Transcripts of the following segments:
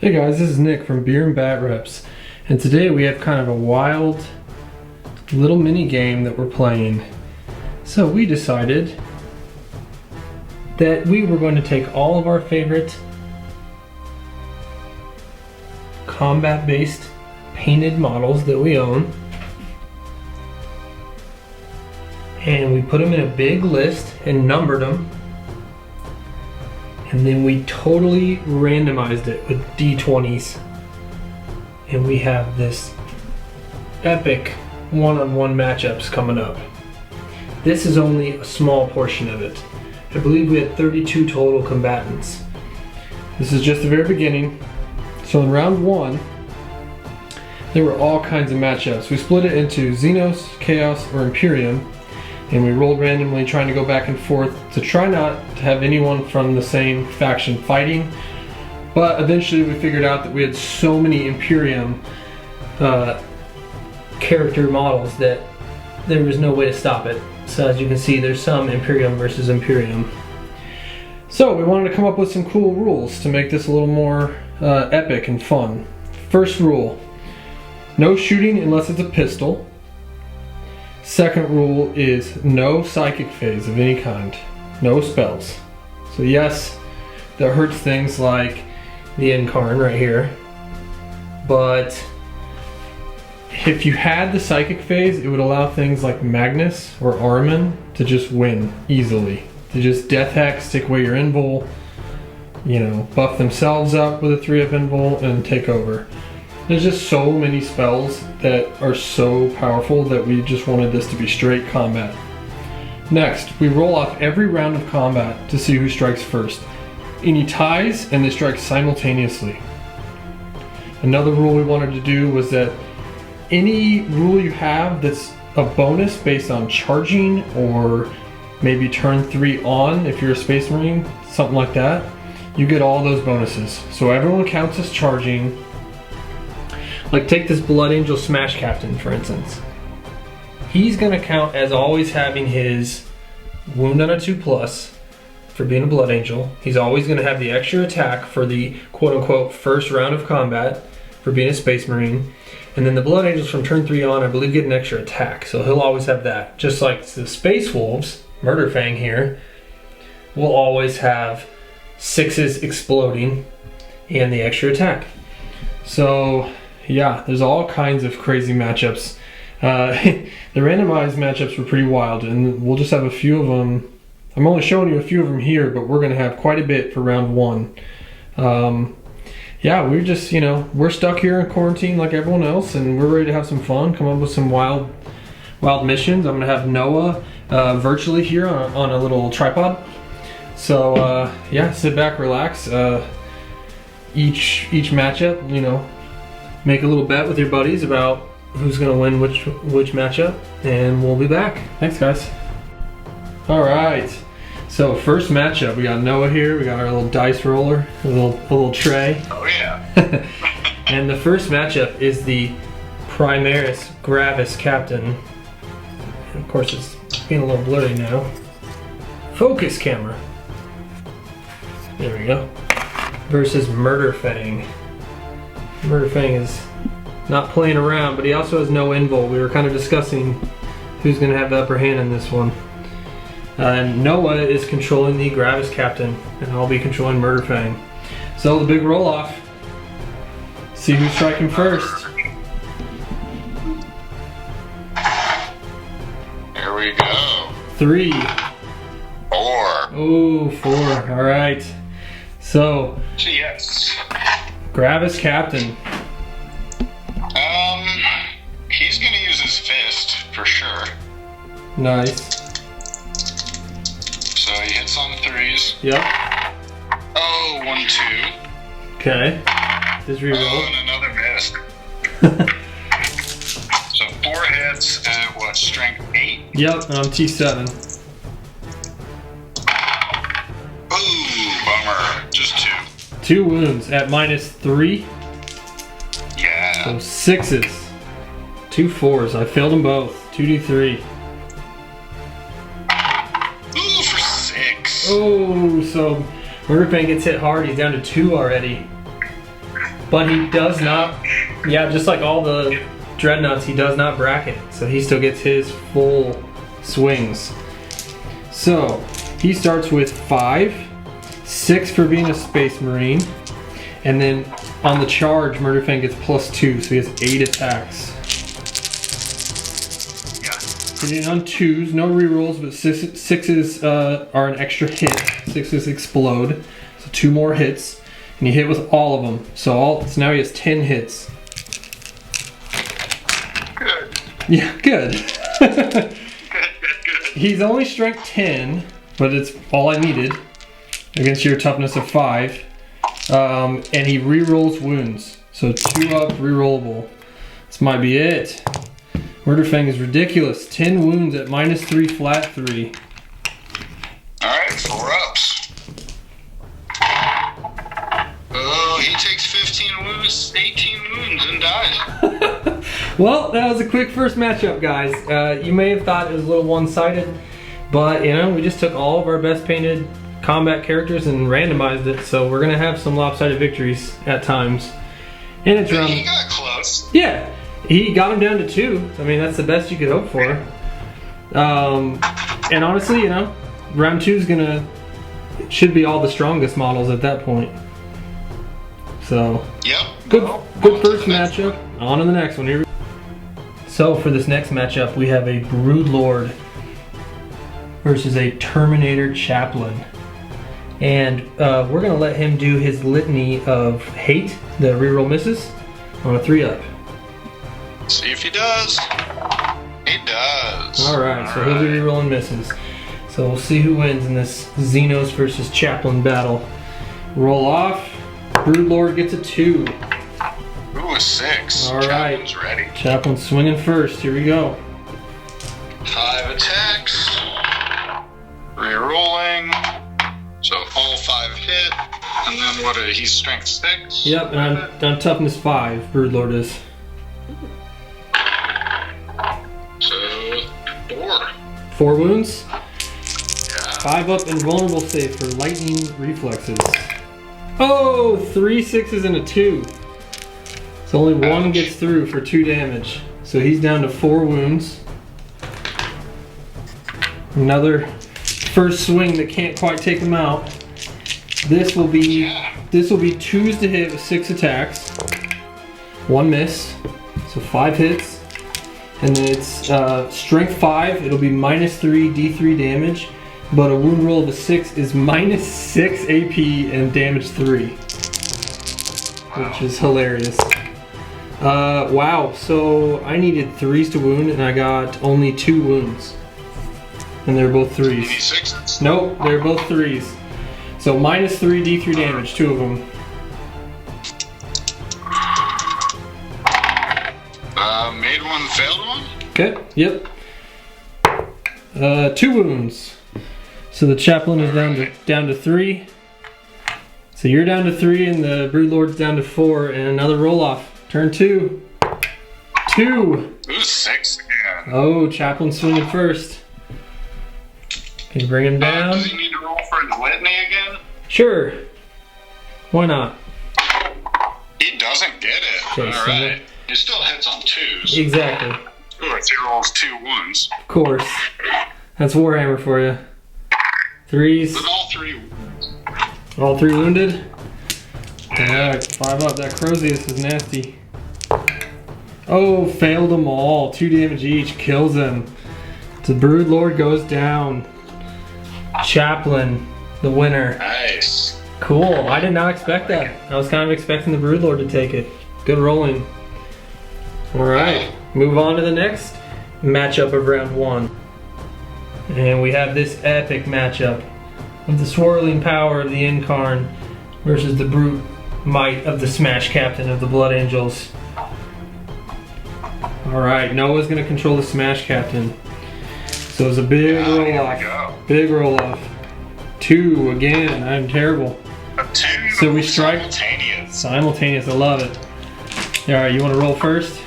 Hey guys, this is Nick from Beer and Bat Reps, and today we have kind of a wild little mini game that we're playing. So we decided that we were going to take all of our favorite combat-based painted models that we own, and we put them in a big list and numbered them. And then we totally randomized it with D20s. And we have this epic one-on-one matchups coming up. This is only a small portion of it. I believe we had 32 total combatants. This is just the very beginning. So in round one, there were all kinds of matchups. We split it into Xenos, Chaos, or Imperium. And we rolled randomly, trying to go back and forth to try not to have anyone from the same faction fighting. But eventually we figured out that we had so many Imperium character models that there was no way to stop it. So as you can see, there's some Imperium versus Imperium. So we wanted to come up with some cool rules to make this a little more epic and fun. First rule, no shooting unless it's a pistol. Second rule is no psychic phase of any kind. No spells. So yes, that hurts things like the Yncarne right here. But if you had the psychic phase, it would allow things like Magnus or Armin to just win easily. To just death hack, stick away your invul, you know, buff themselves up with a 3-up invul and take over. There's just so many spells that are so powerful that we just wanted this to be straight combat. Next, we roll off every round of combat to see who strikes first. Any ties, and they strike simultaneously. Another rule we wanted to do was that any rule you have that's a bonus based on charging or maybe turn 3 on if you're a Space Marine, something like that, you get all those bonuses. So everyone counts as charging. Like take this Blood Angel Smash Captain for instance. He's gonna count as always having his wound on a 2+ for being a Blood Angel. He's always gonna have the extra attack for the quote unquote first round of combat for being a Space Marine. And then the Blood Angels from turn 3 on, I believe, get an extra attack. So he'll always have that. Just like the Space Wolves, Murderfang here, will always have 6s exploding and the extra attack. So yeah, there's all kinds of crazy matchups. The randomized matchups were pretty wild, and we'll just have a few of them. I'm only showing you a few of them here, but we're going to have quite a bit for round one. Yeah, we're just, you know, we're stuck here in quarantine like everyone else, and we're ready to have some fun, come up with some wild missions. I'm going to have Noah virtually here on a little tripod. So yeah, sit back, relax. Each matchup, you know, make a little bet with your buddies about who's gonna win which matchup, and we'll be back. Thanks, guys. All right, so first matchup, we got Noah here. We got our little dice roller, a little tray. Oh yeah. And the first matchup is the Primaris Gravis Captain. And of course, it's being a little blurry now. Focus camera. There we go. Versus Murderfang. Murderfang is not playing around, but he also has no invul. We were kind of discussing who's going to have the upper hand in this one. And Noah is controlling the Gravis Captain, and I'll be controlling Murderfang. So the big roll off. See who's striking first. Here we go. 3. 4. Ooh, 4. All right. So Yes. Gravis Captain. He's gonna use his fist for sure. Nice. So he hits on 3s. Yep. Oh, 1, 2. Okay. Just reroll. Oh, and another miss. So 4 hits at what? Strength 8. Yep, and I'm T7. Ooh, bummer. Just 2. 2 wounds at -3. Yeah. So 6s. 2 4s. I failed them both. 2d3. Ooh, for 6. Oh, so Murderfang gets hit hard. He's down to 2 already. but he does not, yeah, just like all the dreadnoughts, he does not bracket. So he still gets his full swings. So he starts with 5, 6 for being a Space Marine, and then on the charge, Murderfang gets +2, so he has 8 attacks. Hitting on 2s, no rerolls, but 6s are an extra hit. 6s explode, so 2 more hits, and you hit with all of them. So now he has 10 hits. Good. Yeah, good. Good. He's only strength 10, but it's all I needed against your toughness of 5. And he rerolls wounds, so 2 up, rerollable. This might be it. Murderfang is ridiculous. 10 wounds at -3 flat 3. Alright, 4 ups. Oh, he takes 15 wounds, 18 wounds, and dies. Well, that was a quick first matchup, guys. You may have thought it was a little one-sided, but you know, we just took all of our best painted combat characters and randomized it, so we're gonna have some lopsided victories at times. And it's around. He got close. Yeah, he got him down to 2. I mean, that's the best you could hope for. And honestly, you know, round 2 is should be all the strongest models at that point. So Yep. good Well, first matchup. On to the next one. Here we go. So for this next matchup, we have a Broodlord versus a Terminator Chaplain. And we're going to let him do his litany of hate, the reroll misses, on a 3-up. See if he does. He does. Alright, so he'll be rerolling misses. So we'll see who wins in this Xenos versus Chaplain battle. Roll off. Broodlord gets a 2. Ooh, a 6. All right. Chaplain's ready. Chaplain swinging first. Here we go. 5 attacks. Rerolling. So all 5 hit. And then what? He's strength 6. Yep, and I'm toughness 5. Broodlord is. So 4. 4 wounds. Yeah. 5 up and vulnerable save for lightning reflexes. Oh, 3 6s and a 2. So only 1 gets through for 2 damage. So he's down to 4 wounds. Another first swing that can't quite take him out. This will be 2s to hit with 6 attacks. 1 miss. So 5 hits. And then it's strength 5. It'll be -3 D3 damage. But a wound roll of a 6 is -6 AP and damage 3. Which is hilarious. Wow, so I needed 3s to wound and I got only 2 wounds. And they're both 3s. You need 6s? Nope, they're both 3s. So -3 D3 damage, 2 of them. Made one, failed one? Okay, yep. 2 wounds. So the Chaplain is down to 3. So you're down to 3 and the Broodlord's down to 4, and another roll off. Turn 2. 2. Ooh, 6 again. Oh, Chaplain swinging first. Can you bring him down? Does he need to roll for his litany again? Sure. Why not? He doesn't get it. Okay, so Alright. He still hits on 2s. Exactly. Ooh, if he rolls 2 ones. Of course. That's Warhammer for you. 3s. With all 3 wounds. All 3 wounded. Alright, 5 up. That Crozius is nasty. Oh, failed them all. 2 damage each. Kills him. The Broodlord goes down. Chaplain, the winner. Nice. Cool. I did not expect that. I was kind of expecting the Broodlord to take it. Good rolling. Alright, move on to the next matchup of round 1. And we have this epic matchup of the swirling power of the Yncarne versus the brute might of the Smash Captain of the Blood Angels. Alright, Noah's going to control the Smash Captain. So it's a big roll off. Big roll off. 2 again. I'm terrible. A 2. So we strike simultaneous. Simultaneous. I love it. Alright, you want to roll first?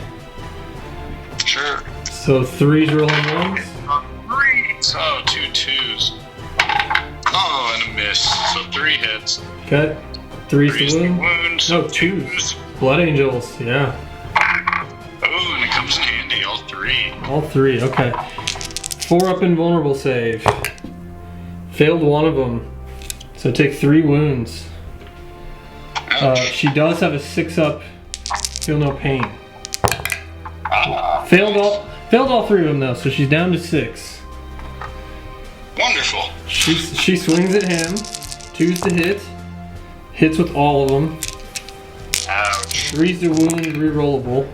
Sure. So 3's rolling ones. 3. So 2 2s. Oh, and a miss. So 3 hits. Okay. 3's the wound. wound. No, 2s. Blood Angels, yeah. Oh, and it comes handy, all three. All three, okay. 4 up invulnerable save. Failed one of them. So take 3 wounds. She does have a 6 up, feel no pain. Failed all 3 of them though, so she's down to 6. Wonderful. She swings at him, 2s to hit, hits with all of them. Ouch. 3s to wound, rerollable.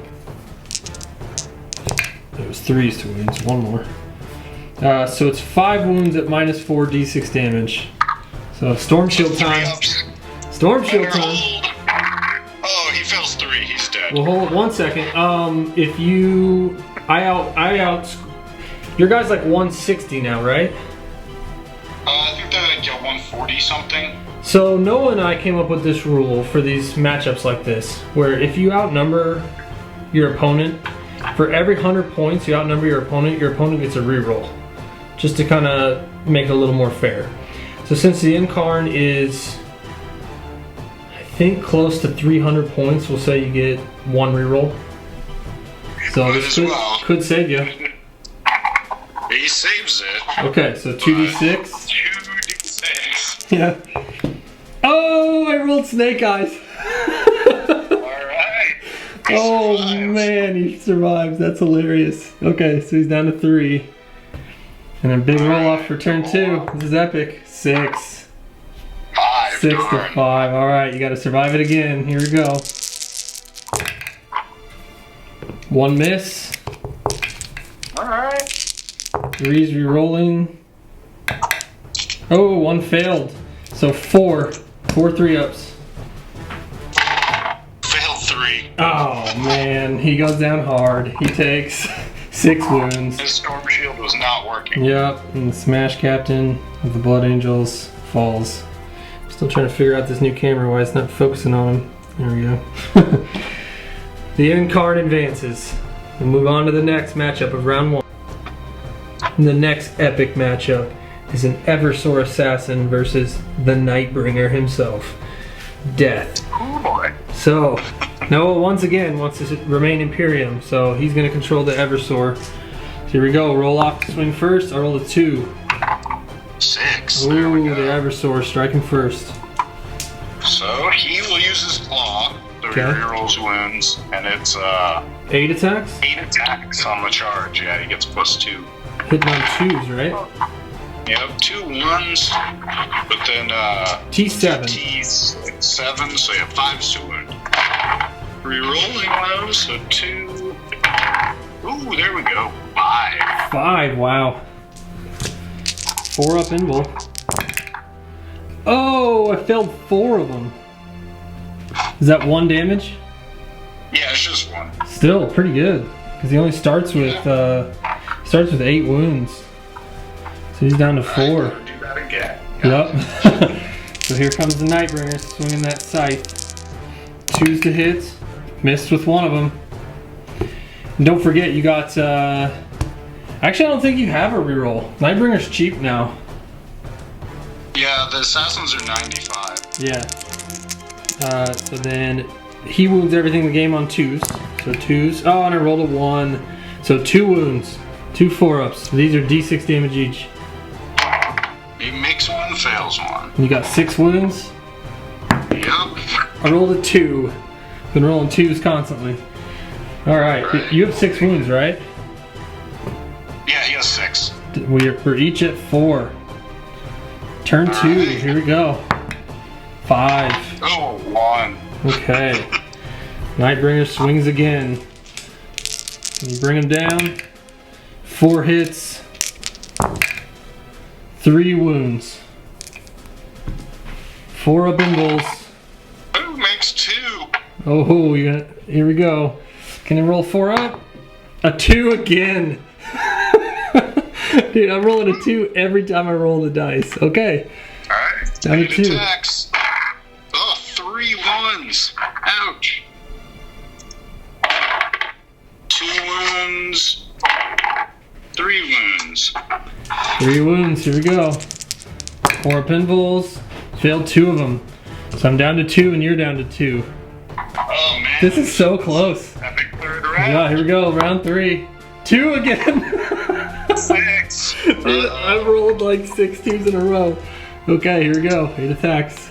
It was 3s to wounds, one more. So it's 5 wounds at -4 d6 damage. So Storm Shield time. Storm Shield time. Oh, he fails 3, he's dead. Well, hold it 1 second. If you, your guy's like 160 now, right? I think they're like 140 something. So Noah and I came up with this rule for these matchups like this, where if you outnumber your opponent, for every 100 points you outnumber your opponent gets a reroll, just to kind of make it a little more fair. So since the Yncarne is, I think, close to 300 points, we'll say you get 1 reroll. So this could save you. He saves it. Okay, so 2d6. 2d6. Yeah. Oh, I rolled snake eyes. Alright. Oh man, he survives. That's hilarious. Okay, so he's down to 3. And then big roll off for turn 2. This is epic. 6. 5. 6 to 5. Alright, you gotta survive it again. Here we go. 1 miss. Alright. 3's re-rolling. Oh, 1 failed. So 4 3-ups. Failed 3. Oh man, he goes down hard. He takes 6 wounds. His Storm Shield was not working. Yep, and the Smash Captain of the Blood Angels falls. Still trying to figure out this new camera, why it's not focusing on him. There we go. The Yncarne advances. We'll move on to the next matchup of round 1. And the next epic matchup is an Eversore Assassin versus the Nightbringer himself, Death. Oh boy. So, Noah once again wants to remain Imperium, so he's going to control the Eversore. So here we go, roll off to swing first. I rolled a 2. 6. Ooh, There we go. the Eversore striking first. So he will use his claw to rerolls wounds, and it's 8 attacks? 8 attacks on the charge. Yeah, he gets +2. Hitting on 2s, right? Yep, 2 1s, but then T7. T7, so you have 5s to wound. Rerolling those, so 2. Ooh, there we go. 5. 5, wow. 4 up invul. Oh, I failed 4 of them. Is that 1 damage? Yeah, it's just 1. Still pretty good, because he only starts with 8 wounds. So he's down to 4. Right, do that again. Yep. So here comes the Nightbringer swinging that scythe. 2s to hit, missed with 1 of them. And don't forget, you got. Actually, I don't think you have a reroll. Nightbringer's cheap now. Yeah, the assassins are 95. Yeah. So then he wounds everything in the game on 2s. So 2s. Oh, and I rolled a 1. So 2 wounds, 2 4-ups. These are d6 damage each. He makes 1, fails 1. And you got 6 wounds. Yep. I rolled a 2. Been rolling 2s constantly. Alright, you have 6 wounds, right? Yeah, he has 6. We're each at 4. Turn 2, here we go. 5. Oh, 1. Okay. Nightbringer swings again. You bring him down. 4 hits. 3 wounds. 4 up invuls. Ooh, makes 2. Oh, here we go. Can you roll 4 up? A 2 again. Dude, I'm rolling a 2 every time I roll the dice. Okay. Alright. Down to 2. Attacks. Oh, 3 1s. Ouch. 2 wounds. 3 wounds. 3 wounds, here we go. 4 pinballs. Failed 2 of them. So I'm down to 2 and you're down to 2. Oh man, This is so close. Epic third round. Yeah, here we go. Round 3. 2 again. 6. I've rolled like 6 twos in a row. Okay, here we go. 8 attacks.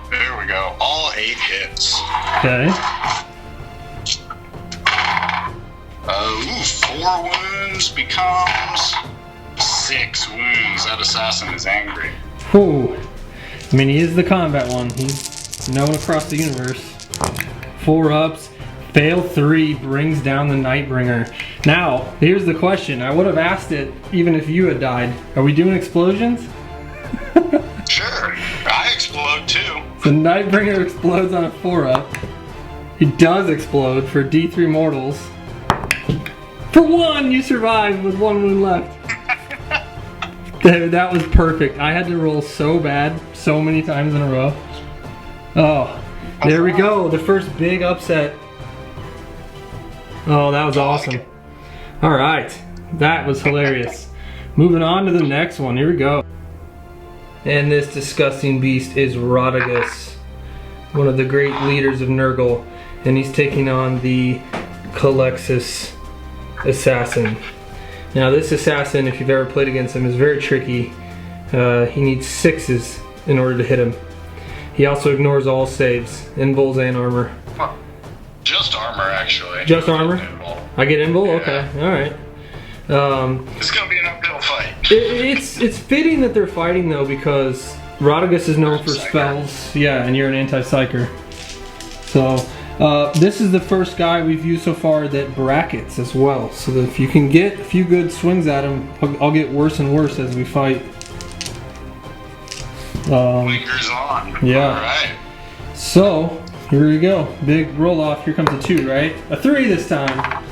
There we go. All 8 hits. Okay. 4 wounds becomes 6 wounds. That assassin is angry. Whew. I mean, he is the combat one. He's known across the universe. 4 ups. Fail 3 brings down the Nightbringer. Now, here's the question. I would have asked it even if you had died. Are we doing explosions? Sure. I explode too. The Nightbringer explodes on a 4-up. He does explode for D3 mortals. For 1, you survived with 1 wound left. Dude, that was perfect. I had to roll so bad so many times in a row. Oh, there we go. The first big upset. Oh, that was awesome. All right, that was hilarious. Moving on to the next one. Here we go. And this disgusting beast is Radagast, one of the great leaders of Nurgle, and he's taking on the Calexis assassin. Now this assassin, if you've ever played against him, is very tricky. He needs 6s in order to hit him. He also ignores all saves, invulns and armor. Just armor, actually. Just armor? I get invul? Yeah. Okay, alright. It's gonna be an uphill fight. It's fitting that they're fighting though, because Radagast is known for spells. Yeah, and you're an anti-psyker. So, this is the first guy we've used so far that brackets as well. So that if you can get a few good swings at him, I'll get worse and worse as we fight. Lingers on. Yeah. Alright. So, here we go. Big roll off. Here comes a 2, right? A 3 this time.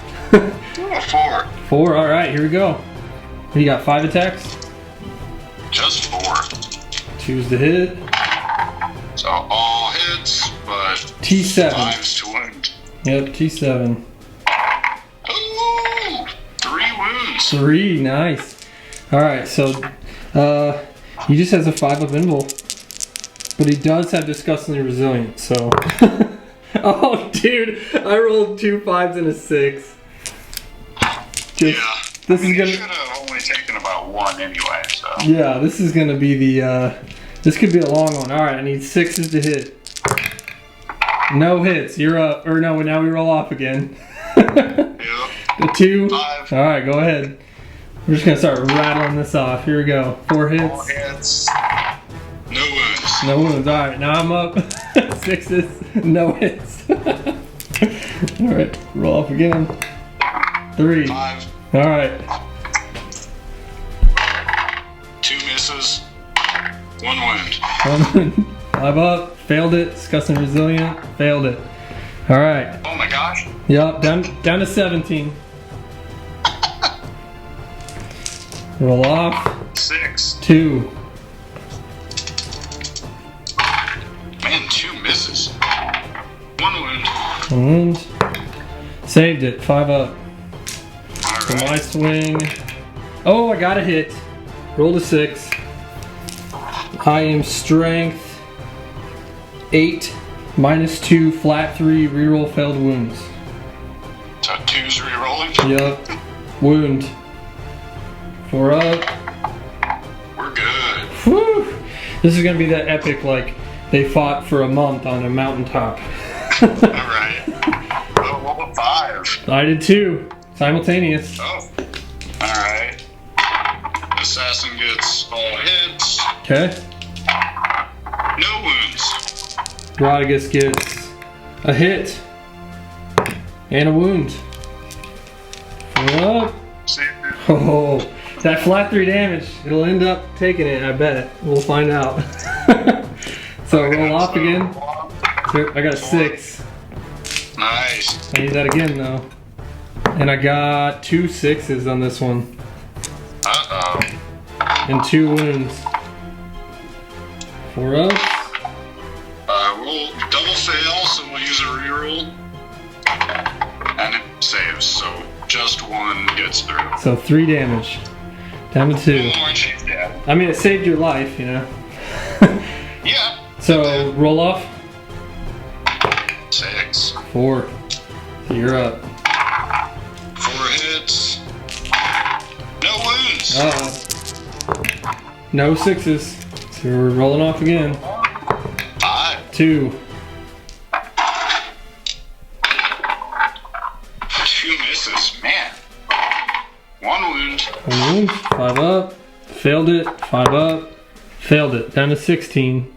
4. 4, alright, here we go. You got 5 attacks? Just 4. 2's to hit. So all hits, but T7. 5's to wound. Yep, T7. Ooh! 3 wounds. 3, nice. Alright, so he just has a 5-up invul. But he does have disgustingly resilient, so. Oh, dude, I rolled 2 5s and a 6. Just, Yeah. This I mean, is gonna. you should have only taken about 1 anyway, so. Yeah, this is gonna be the. This could be a long one. Alright, I need 6s to hit. No hits, you're up. Or no, now we roll off again. Yep. The 2. 5. Alright, go ahead. We're just gonna start rattling this off. Here we go. 4 All hits. hits. No wounds. No wounds. Alright, now I'm up. 6s. No hits. Alright, roll off again. 3. 5. Alright. 2 misses. 1 wound. 1 wound. 5 up. Failed it. Disgusting resilient. Failed it. Alright. Oh my gosh. Yup, down to 17. Roll off. 6. 2. Man, 2 misses. 1 wound. 1 wound. Saved it. 5 up. For my Alright. swing. Oh, I got a hit. Rolled a 6. I am strength 8, -2, flat 3, reroll failed wounds. So 2's rerolling. Yup. Wound. 4 up. We're good. Whew. This is gonna be that epic, like, they fought for a month on a mountaintop. Alright. Oh, roll a 5. I did too. Simultaneous. Oh. Alright. Assassin gets all hits. Okay. No wounds. Radagast gets a hit. And a wound. 4 up. Save it. Oh, that flat 3 damage. It'll end up taking it, I bet. We'll find out. So roll off again. I got a 6. Nice. I need that again though. And I got 2 6s on this one. Uh-oh. And 2 wounds. 4 up. We'll double fail, so we'll use a reroll. And it saves, so just 1 gets through. So 3 damage. Down to 2. 1 more and she's dead. I mean, it saved your life, you know. Yeah. So roll off. 6. 4. So you're up. 4 hits. No wounds. No 6s. So we're rolling off again. 5. 2. 2 misses. Man. 1 wound. 1 wound. 5 up. Failed it. 5 up. Failed it. Down to 16.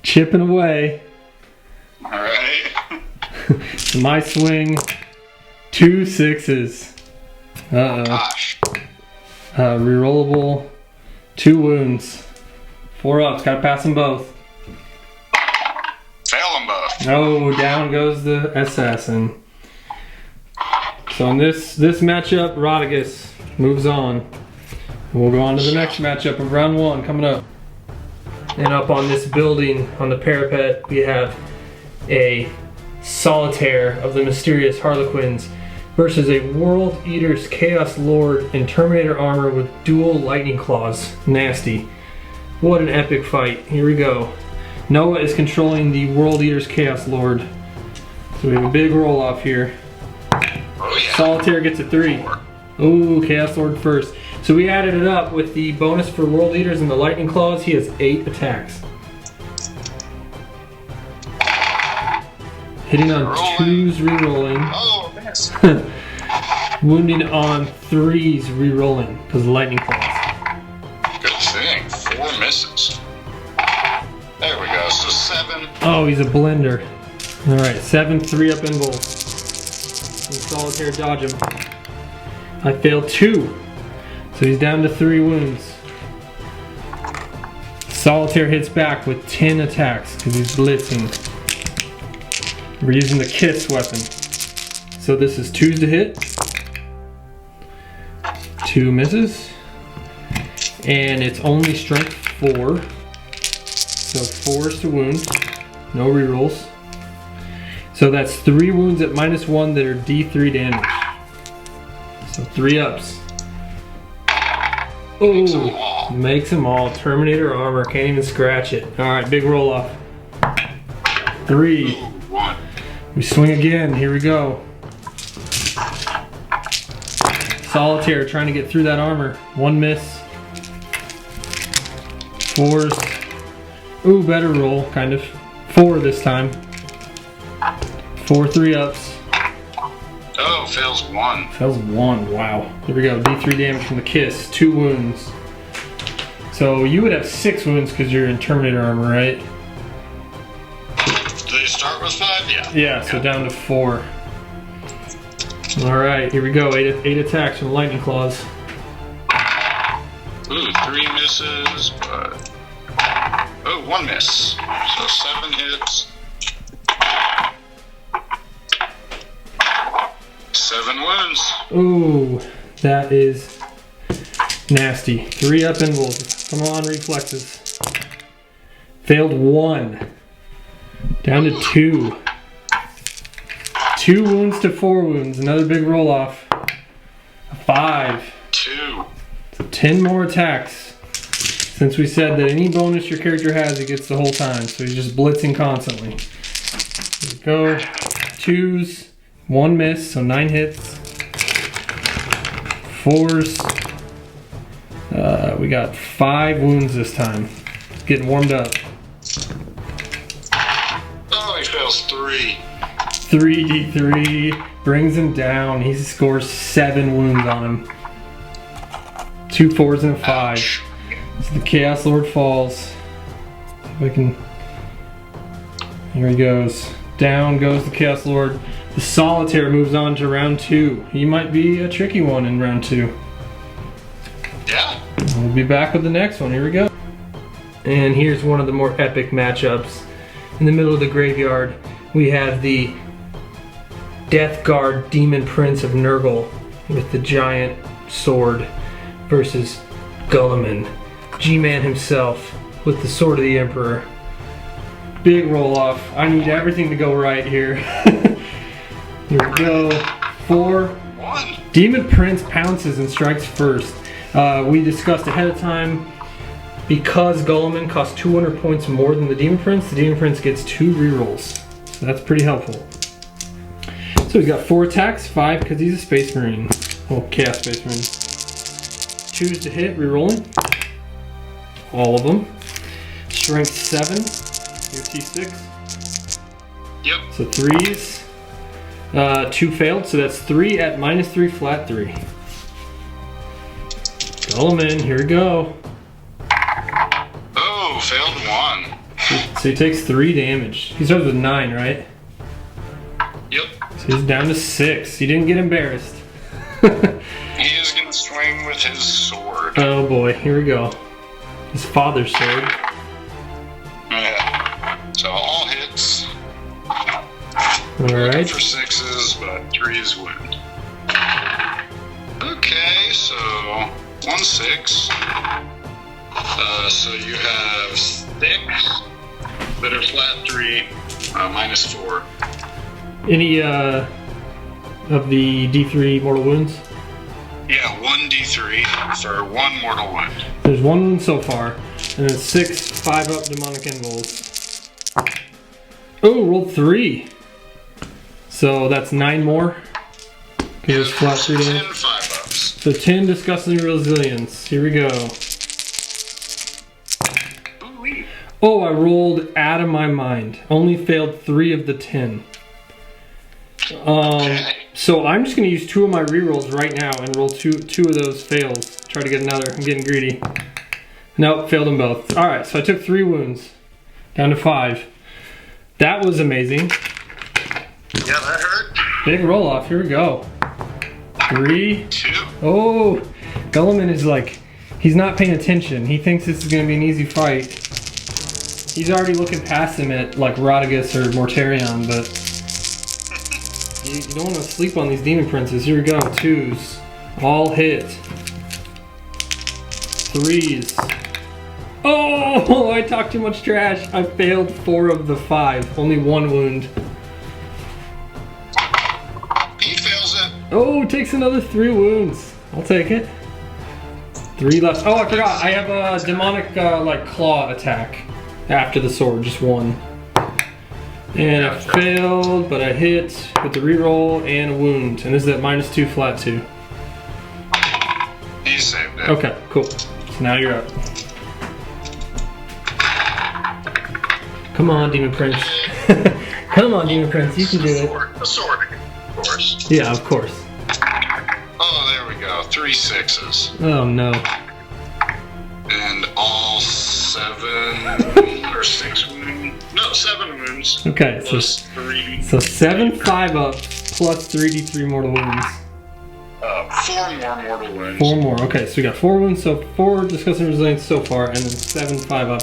Chipping away. Alright. My swing. 2 6s. Uh-oh. Gosh. Rerollable. 2 wounds. 4 ups. Gotta pass them both. Fail them both. Oh, down goes the assassin. So in this matchup, Rodigus moves on. We'll go on to the next matchup of round 1 coming up. And up on this building, on the parapet, we have a Solitaire of the Mysterious Harlequins versus a World Eater's Chaos Lord in Terminator armor with dual lightning claws. Nasty. What an epic fight. Here we go. Noah is controlling the World Eater's Chaos Lord. So we have a big roll off here. Oh, yeah. Solitaire gets a 3. Ooh, Chaos Lord first. So we added it up with the bonus for World Eaters and the lightning claws. He has 8 attacks. Hitting on 2s, rerolling. Oh, miss. Wounding on 3s, rerolling because of the lightning claws. Good thing. 4 misses. There we go. So 7. Oh, he's a blender. All right, 7 3-up involves. Solitaire dodge him. I failed 2. So he's down to 3 wounds. Solitaire hits back with 10 attacks because he's blitzing. We're using the kiss weapon. So this is 2s to hit. 2 misses. And it's only strength 4. So 4s to wound. No rerolls. So that's 3 wounds at -1 that are D3 damage. So 3 ups. Oh, makes them all. Terminator armor, can't even scratch it. Alright, big roll off. 3. 1. We swing again, here we go. Solitaire trying to get through that armor. 1 miss. 4s. Ooh, better roll, kind of. 4 this time. 4 3-ups. Oh, fails 1. Fails 1, wow. Here we go, D3 damage from the kiss, 2 wounds. So you would have 6 wounds because you're in Terminator armor, right? Do they start with 5? Yeah. Yeah, so down to 4. Alright, here we go, 8 attacks from lightning claws. Ooh, 3 misses, but... Oh, 1 miss. So 7 hits. 7 wounds. Ooh, that is nasty. 3-up involves. Come on, reflexes. Failed 1. Down to 2. 2 wounds to 4 wounds. Another big roll off. 5. 2. 10 more attacks. Since we said that any bonus your character has, he gets the whole time. So he's just blitzing constantly. Here we go. 2s. 1 miss, so 9 hits. 4s. We got 5 wounds this time. Getting warmed up. Oh, he fails 3. 3d3 brings him down. He scores 7 wounds on him. 2 4s and a 5. Ouch. So the Chaos Lord falls. If I can. Here he goes. Down goes the Chaos Lord. The Solitaire moves on to round 2. He might be a tricky one in round 2. Yeah. We'll be back with the next one. Here we go. And here's one of the more epic matchups. In the middle of the graveyard, we have the Death Guard Demon Prince of Nurgle with the giant sword versus Gulman, G-Man himself with the Sword of the Emperor. Big roll off. I need everything to go right here. Here we go. 4. 1. Demon Prince pounces and strikes first. We discussed ahead of time, because Gulman costs 200 points more than the Demon Prince gets 2 rerolls. So that's pretty helpful. So he's got 4 attacks, 5 because he's a Space Marine. Oh, Chaos Space Marine. Choose to hit, rerolling. All of them. Strength 7, your T6. Yep. So 3s. 2 failed, so that's 3 at -3 flat 3. Gulman, here we go. Oh, failed 1. So he takes 3 damage. He starts with 9, right? Yep. So he's down to 6. He didn't get embarrassed. He is going to swing with his sword. Oh boy, here we go. His father's sword. Yeah. So all hits. Alright. For 6s, but 3s wound. Okay, so 1 6. So you have 6 that are flat 3, -4. Any of the D3 mortal wounds? Yeah, 1d3 for 1 mortal wound. There's 1 wound so far, and then 6 5-up demonic invols. Oh, rolled 3. So that's 9 more. Because it's flat 3 10 damage. 5-ups. So 10 disgusting resilience. Here we go. Ooh-wee. Oh, I rolled out of my mind. Only failed 3 of the 10. So I'm just going to use 2 of my rerolls right now and roll two of those fails. Try to get another. I'm getting greedy. Nope, failed them both. Alright, so I took 3 wounds. Down to 5. That was amazing. Yeah, that hurt. Big roll off. Here we go. 3. 2. Oh, Gulman is like, he's not paying attention. He thinks this is going to be an easy fight. He's already looking past him at like Rodigus or Mortarion, but you don't want to sleep on these demon princes. Here we go. 2s. All hit. 3s. Oh, I talked too much trash. I failed 4 of the 5. Only 1 wound. He fails it. Oh, takes another 3 wounds. I'll take it. 3 left. Oh, I forgot. I have a demonic like claw attack after the sword. Just 1. And I failed, but I hit with the reroll and a wound. And this is at -2 flat 2. He saved it. Okay, cool. So now you're up. Come on, Demon Prince. Come on, Demon Prince. You can do it. The sword, of course. Yeah, of course. Oh, there we go. 3 6s. Oh no. And all 7 or 6 wounds. No, 7 wounds. Okay, Plus 3. so 7 5-up plus 3d3 mortal wounds. 4 more mortal wounds. 4 more. Okay, so we got 4 wounds, so 4 disgusting resilience so far, and then 7 5-up.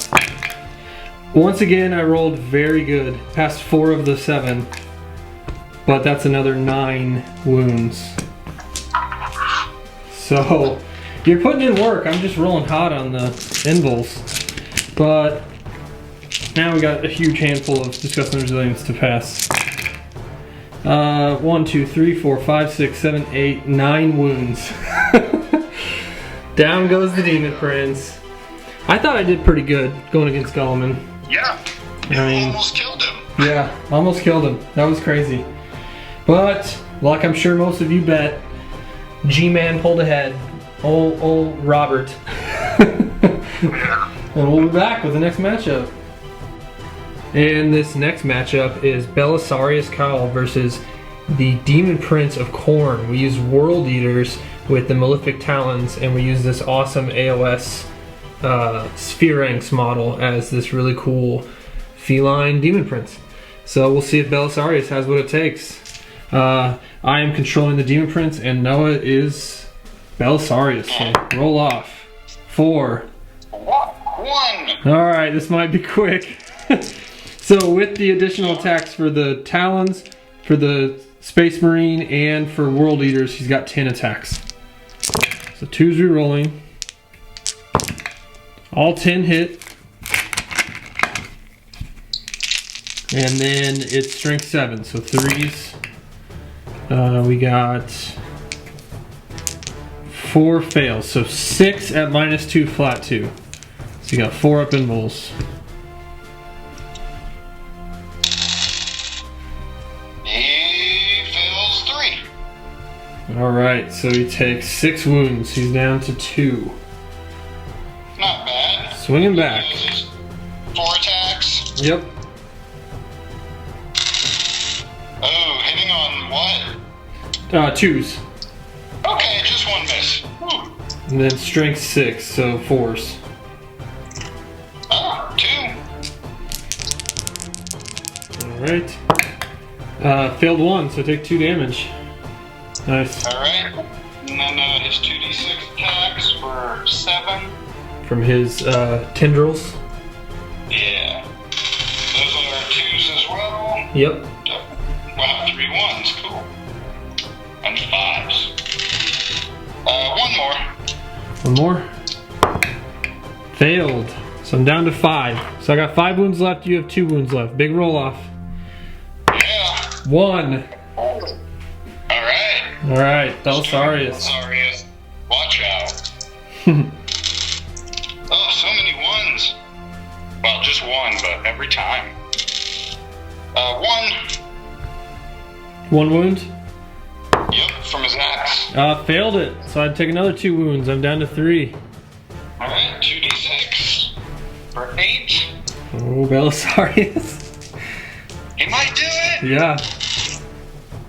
Once again, I rolled very good. Past 4 of the 7. But that's another 9 wounds. So, you're putting in work. I'm just rolling hot on the invols. But now we got a huge handful of disgusting resilience to pass. 1, 2, 3, 4, 5, 6, 7, 8, 9 wounds. Down goes the Demon Prince. I thought I did pretty good going against Gulman. Yeah. I mean, almost killed him. Yeah, almost killed him. That was crazy. But, like I'm sure most of you bet, G-Man pulled ahead. Old Robert. And we'll be back with the next matchup. And this next matchup is Belisarius Cowl versus the Demon Prince of Karn. We use World Eaters with the Malefic Talons, and we use this awesome AOS Sphere Ranks model as this really cool feline Demon Prince. So we'll see if Belisarius has what it takes. I am controlling the Demon Prince, and Noah is Belisarius. So roll off. 4. 1. Alright, this might be quick. So with the additional attacks for the Talons, for the Space Marine, and for World Eaters, he's got 10 attacks. So 2's rerolling. All 10 hit. And then it's strength 7, so 3's. We got 4 fails, so 6 at -2 flat 2. So you got 4 up invols. He fails Alright, so he takes 6 wounds. He's down to 2. Not bad. Swinging back. He uses 4 attacks. Yep. Oh, hitting on what? 2s. Okay, just 1 miss. Whew. And then strength 6, so 4s. Oh, 2. Alright. Failed 1, so take 2 damage. Nice. Alright. And then his 2d6 attacks were 7. From his tendrils. Yeah. Those are 2s as well. Yep. Wow, 3 1s. Cool. And 5s. 1 more. 1 more. Failed. So I'm down to 5. So I got 5 wounds left, you have 2 wounds left. Big roll off. Yeah. 1. Alright. Alright, Belisarius. Belisarius. Watch out. Oh, so many 1s. Well, just 1, but every time. 1. 1 wound. Yep, from his axe. Failed it. So I'd take another 2 wounds. I'm down to 3. Alright, 2d6. For 8. Oh, Belisarius. He might do it. Yeah.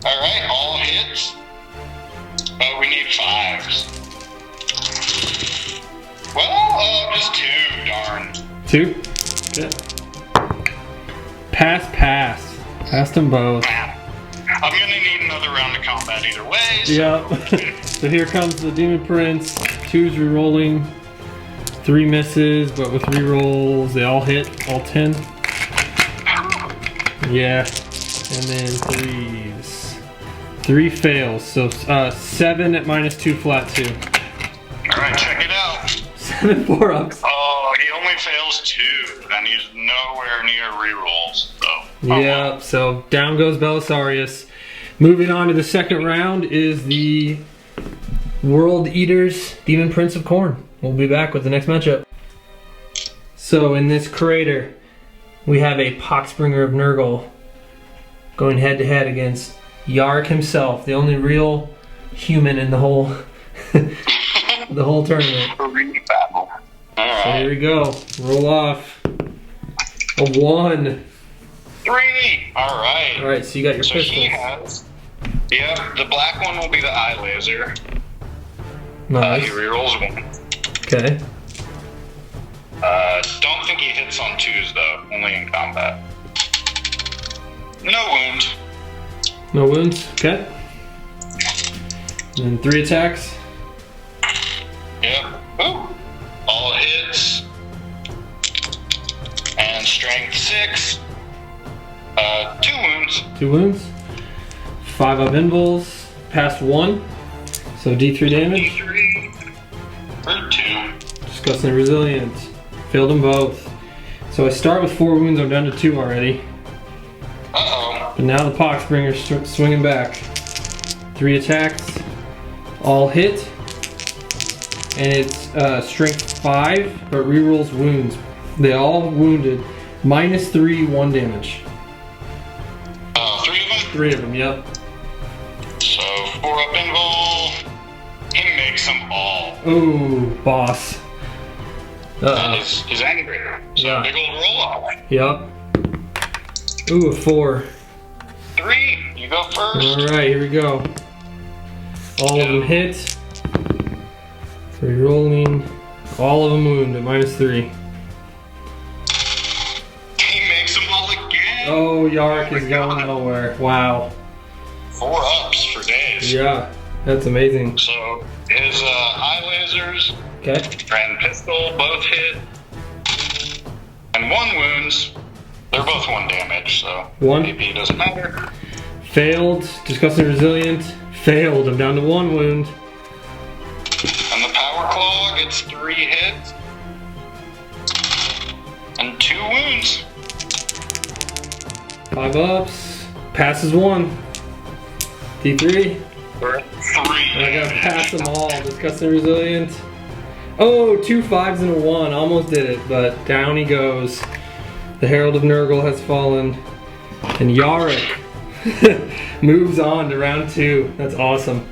Alright, all hits. But we need 5s. Well, just 2, darn. 2. Good. Pass. Passed them both. I'm gonna need another round of combat either way. So. Yep. So here comes the Demon Prince. 2's re-rolling. 3 misses, but with re-rolls, they all hit. All 10. Yeah. And then 3s. 3 fails. So 7 at -2 flat 2. Alright, check it out. 7 4-ups. Oh, he only fails 2, and he's nowhere near rerolls, so. Yeah, so down goes Belisarius. Moving on to the second round is the World Eaters Demon Prince of Karn. We'll be back with the next matchup. So in this crater, we have a Poxbringer of Nurgle going head to head against Yara himself, the only real human in the whole the whole tournament. So here we go. Roll off. A 1. 3. Alright. Alright, so you got your So pistols. he has. Yep, the black one will be the eye laser. Nice. He rerolls 1. Okay. Don't think he hits on 2s though, only in combat. No wound. No wounds. Okay. And then 3 attacks. Yep. Ooh. All hits. And strength 6. 2 wounds. 2 wounds. 5 up invulns. Passed 1. So D3 damage. D3. For 2. Disgusting resilient. Failed them both. So I start with 4 wounds. I'm down to 2 already. Uh-oh. But now the Poxbringer's swinging back. 3 attacks. All hit. And it's strength 5, but rerolls wounds. They all wounded. -3, 1 damage. 3 of them? 3 of them, yep. So 4 up invul. He makes them all. Ooh, boss. And he's angry. So Yeah. big old roll off. Yep. Ooh, a 4. 3. You go first. Alright, here we go. All of them hit. Rerolling. All of them wound at -3. He makes them all again. Oh, Yark is going nowhere. Wow. 4 ups for days. Yeah, that's amazing. So his eye lasers Okay. and pistol both hit. And 1 wounds. They're both 1 damage, so 1. AP doesn't matter. Failed. Disgusting resilient. Failed. I'm down to 1 wound. And the power claw gets 3 hits. And 2 wounds. 5 ups. Passes 1. D3. For 3. And I gotta pass them all. Disgusting resilient. Oh, 2 5s and a 1. Almost did it, but down he goes. The Herald of Nurgle has fallen. And Yarick moves on to round 2. That's awesome.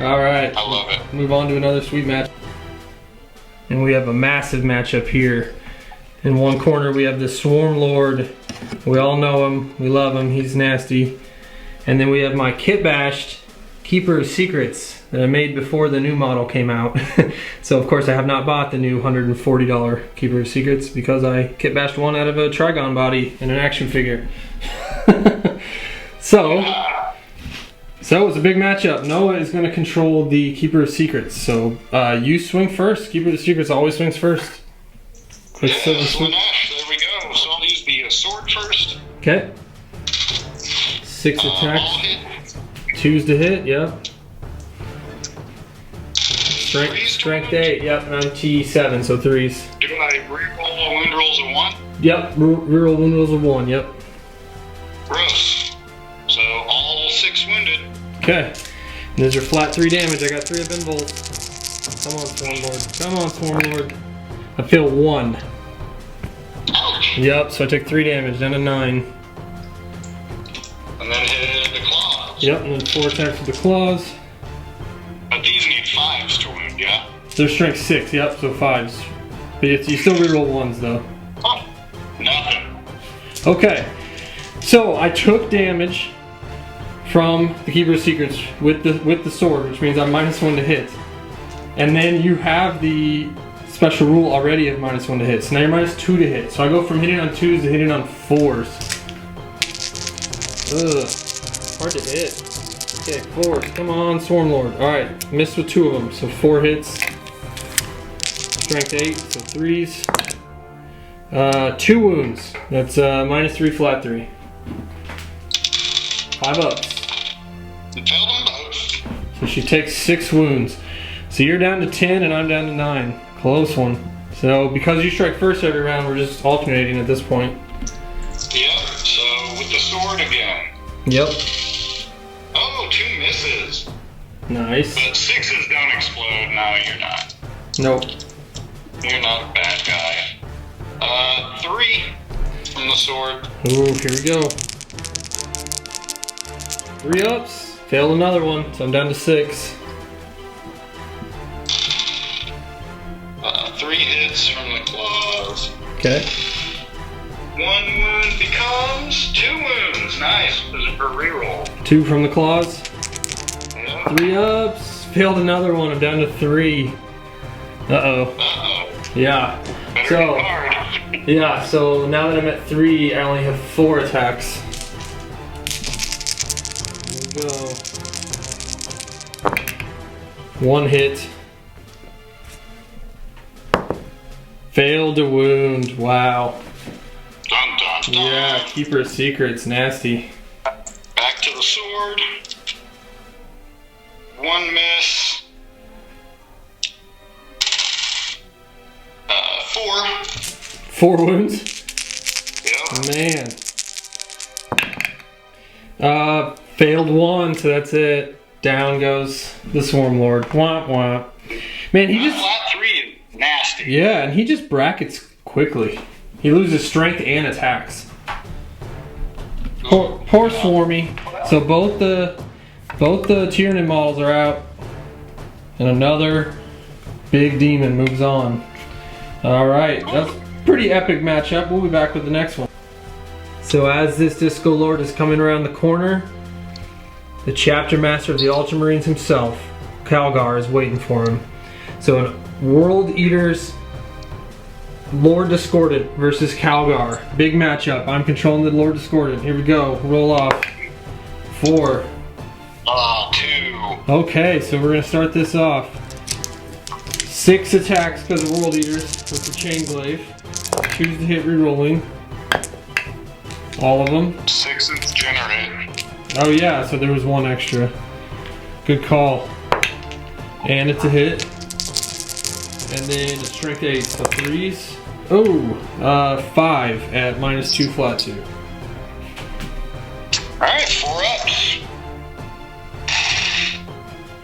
Alright. I love it. Move on to another sweet match. And we have a massive matchup here. In one corner we have the Swarmlord. We all know him. We love him. He's nasty. And then we have my kit bashed Keeper of Secrets that I made before the new model came out. So of course I have not bought the new $140 Keeper of Secrets because I kit bashed one out of a Trigon body in an action figure. So it's a big matchup. Noah is going to control the Keeper of Secrets. So you swing first. Keeper of Secrets always swings first. There we go. So I'll use the sword first. Okay. 6 attacks. 2's to hit, yep. Strength 8, yep, and I'm T7, so 3s. Do I reroll wound rolls of 1? Yep, reroll wound rolls of 1, yep. Gross. So all 6 wounded. Okay. And there's your flat 3 damage. I got 3 of them bolts. Come on, Swarmlord. Come on, Swarmlord. I feel 1. Ouch. Yep, so I took 3 damage, down to 9. And then hit the claws. Yep, and then 4 attacks with the claws. But these need 5s to wound, yeah? They're strength 6, yep, so 5s. But you still reroll 1s though. Oh, nothing. Okay, so I took damage from the Keeper of Secrets with the sword, which means I'm -1 to hit. And then you have the special rule already of -1 to hit. So now you're -2 to hit. So I go from hitting on 2s to hitting on 4s. Ugh, hard to hit. Okay, 4s. Come on, Swarmlord. Alright, missed with 2 of them. So 4 hits. Strength 8, so 3s. 2 wounds. That's -3, flat 3. 5 ups. You failed them both. So she takes 6 wounds. So you're down to 10 and I'm down to 9. Close one. So because you strike first every round, we're just alternating at this point. Yep, so with the sword again. Yep. Oh, 2 misses. Nice. But 6s don't explode. No, you're not. Nope. You're not a bad guy. 3 from the sword. Ooh, here we go. 3 ups. Failed another one, so I'm down to 6. 3 hits from the claws. Okay. 1 wound becomes 2 wounds. Nice. Those are for reroll. 2 from the claws. Yeah. 3 ups. Failed another one. I'm down to 3. Uh-oh. Uh-oh. Yeah. Better So, hit hard. yeah, so now that I'm at 3, I only have 4 attacks. Here we go. 1 hit. Failed to wound. Wow. Dun, dun, dun. Yeah, Keeper of Secrets. Nasty. Back to the sword. 1 miss. 4. 4 wounds? Yep. Man. Failed 1, so that's it. Down goes the Swarmlord. Womp womp. Man, he just... Flat 3 is nasty. Yeah, and he just brackets quickly. He loses strength and attacks. Poor Swarmy. So both the Tyrion models are out. And another big demon moves on. Alright, that's a pretty epic matchup. We'll be back with the next one. So as this Disco Lord is coming around the corner, the chapter master of the Ultramarines himself, Cowgar, is waiting for him. So in World Eaters, Lord Discordant versus Cowgar. Big matchup. I'm controlling the Lord Discordant. Here we go. Roll off. 4. 2. Okay, so we're going to start this off. 6 attacks because of World Eaters with the Chain Glaive. Choose to hit rerolling. All of them. 6s generate. Oh yeah, so there was 1 extra. Good call. And it's a hit. And then a strength 8, so 3s. Oh, 5 at -2 flat 2. Alright, 4 ups.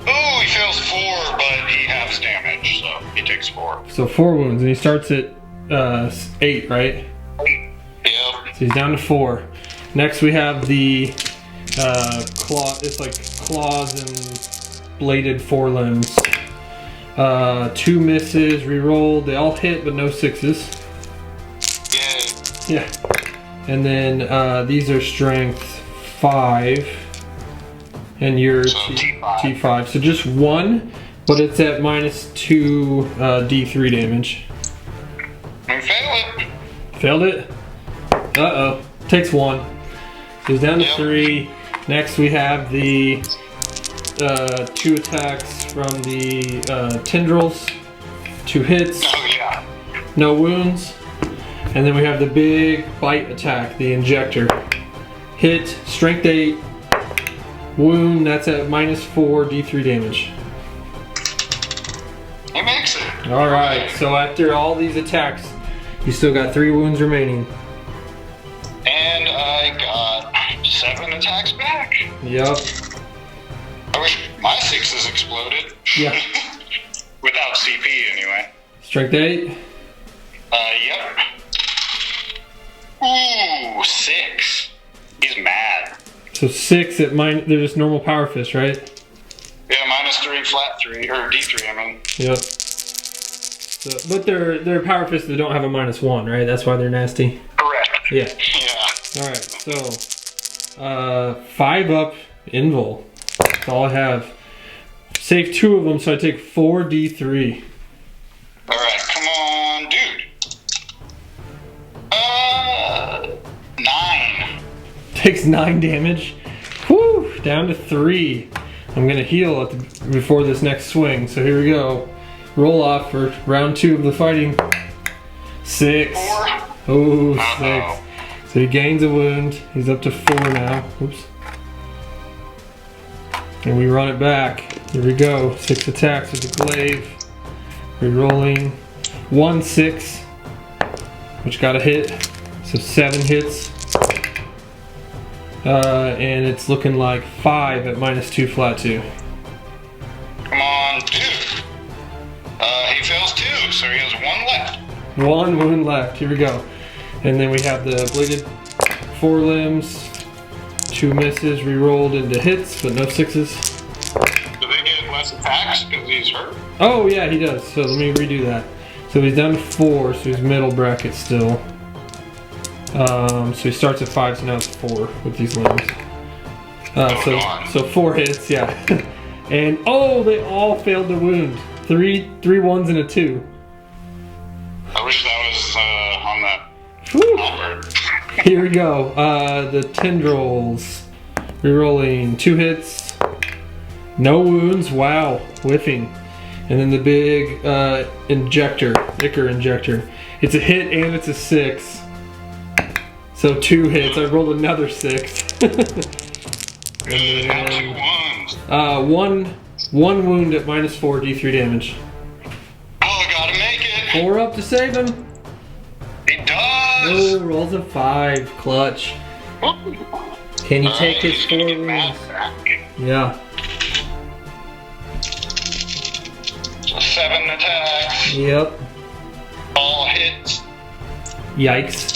Oh, he fails 4, but he halves damage, so he takes 4. So 4 wounds, and he starts at 8, right? Yep. So he's down to 4. Next we have the claw. It's like claws and bladed forelimbs. 2 misses, rerolled. They all hit, but no 6s. Yay. Yeah. And then these are strength 5. And you're So T5. T5. So just 1, but it's at -2 D3 damage. We fail it. Failed it? Uh-oh. Takes 1. So he's down to Yep. 3. Next we have the 2 attacks from the tendrils. 2 hits. Oh yeah. No wounds. And then we have the big bite attack, the injector. Hit, strength 8, wound, that's at -4 D3 damage. He makes it. Alright, so after all these attacks, you still got 3 wounds remaining. And I got 7 attacks back. Yep. I wish my 6s exploded. Yeah. Without CP anyway. Strength 8. Yep. Ooh, 6. He's mad. So 6 at they're just normal power fist, right? Yeah, -3, flat 3, or D3, I mean. Yep. So, but they're power fists that don't have a -1, right? That's why they're nasty. Correct. Yeah. Yeah. Alright, so 5 up invul. That's all I have. Save 2 of them, so I take 4 D3. Alright, come on, dude. 9. Takes 9 damage. Whew, down to 3. I'm gonna heal before this next swing, so here we go. Roll off for round 2 of the fighting. 6. 4. Oh, 6. Uh-oh. So he gains a wound. He's up to 4 now. Oops. And we run it back. Here we go. 6 attacks with the glaive. Rerolling. 1, 6. Which got a hit. So 7 hits. And it's looking like 5 at -2 flat 2. Come on, dude. He fails 2, so he has 1 left. 1 wound left. Here we go. And then we have the bladed forelimbs. 2 misses, rerolled into hits, but no 6s. Do they get less attacks because he's hurt? Oh yeah, he does. So let me redo that. So he's down to 4, so he's middle bracket still. So he starts at 5, so now it's 4 with these limbs. So 4 hits, yeah. And oh, they all failed to wound. 3 1s and a 2. I wish that was on that Whew. Albert. Here we go. The tendrils. Rerolling 2 hits. No wounds. Wow. Whiffing. And then the big injector. Yncarne injector. It's a hit and it's a 6. So 2 hits. I rolled another 6. And How then, 2 wounds? one wound at -4 D3 damage. Oh, gotta make it. 4 up to save him. He does. Oh, rolls a 5. Clutch. Can you take his he's 4 gonna get wounds? mad back. Yeah. So 7 attacks. Yep. All hits. Yikes.